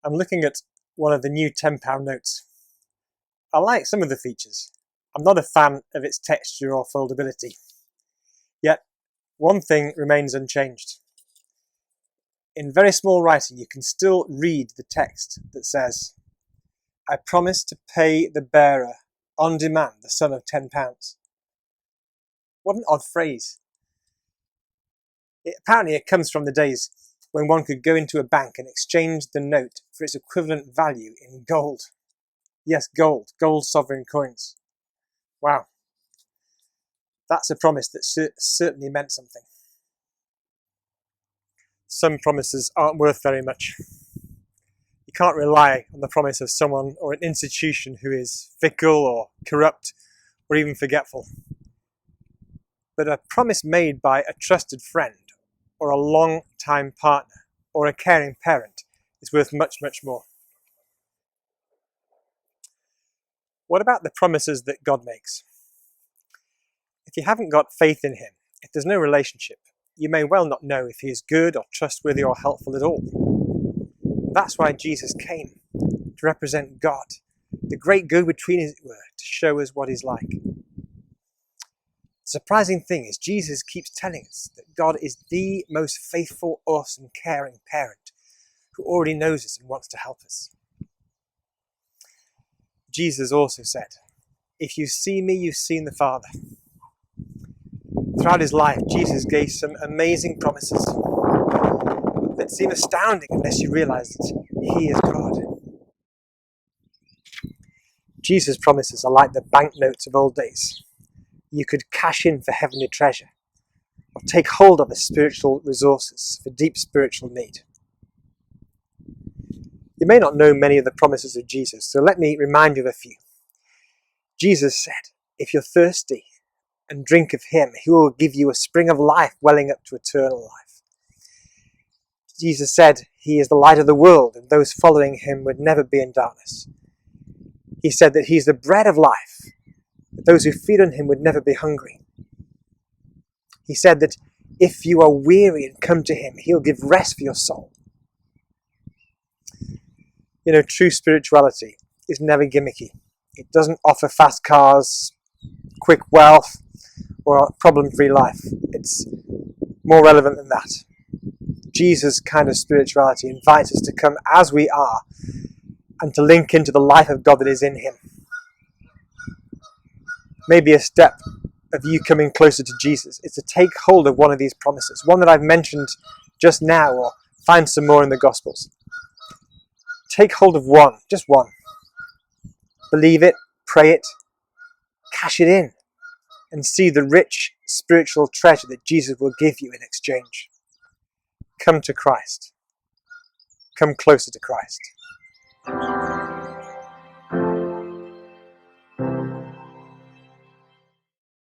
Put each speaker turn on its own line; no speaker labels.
I'm looking at one of the new £10 notes. I like some of the features. I'm not a fan of its texture or foldability. Yet, one thing remains unchanged. In very small writing, you can still read the text that says, "I promise to pay the bearer on demand the sum of £10. What an odd phrase. Apparently it comes from the days when one could go into a bank and exchange the note for its equivalent value in gold. Yes, gold sovereign coins. Wow. That's a promise that certainly meant something. Some promises aren't worth very much. You can't rely on the promise of someone or an institution who is fickle or corrupt or even forgetful. But a promise made by a trusted friend or a long-time partner or a caring parent is worth much, much more. What about the promises that God makes? If you haven't got faith in him, if there's no relationship, you may well not know if he is good or trustworthy or helpful at all. That's why Jesus came, to represent God, the great go-between, as it were, to show us what he's like. The surprising thing is Jesus keeps telling us that God is the most faithful, awesome, caring parent who already knows us and wants to help us. Jesus also said, "If you see me, you've seen the Father." Throughout his life, Jesus gave some amazing promises that seem astounding unless you realize that he is God. Jesus' promises are like the banknotes of old days. You could cash in for heavenly treasure or take hold of as spiritual resources for deep spiritual need. You may not know many of the promises of Jesus, so let me remind you of a few. Jesus said, "If you're thirsty and drink of him, he will give you a spring of life welling up to eternal life." Jesus said he is the light of the world and those following him would never be in darkness. He said that he's the bread of life, that those who feed on him would never be hungry. He said that if you are weary and come to him, he'll give rest for your soul. You know, true spirituality is never gimmicky. It doesn't offer fast cars, quick wealth, or a problem-free life. It's more relevant than that. Jesus' kind of spirituality invites us to come as we are and to link into the life of God that is in him. Maybe a step of you coming closer to Jesus is to take hold of one of these promises, one that I've mentioned just now, or find some more in the Gospels. Take hold of one, just one. Believe it, pray it, cash it in, and see the rich spiritual treasure that Jesus will give you in exchange. Come to Christ. Come closer to Christ.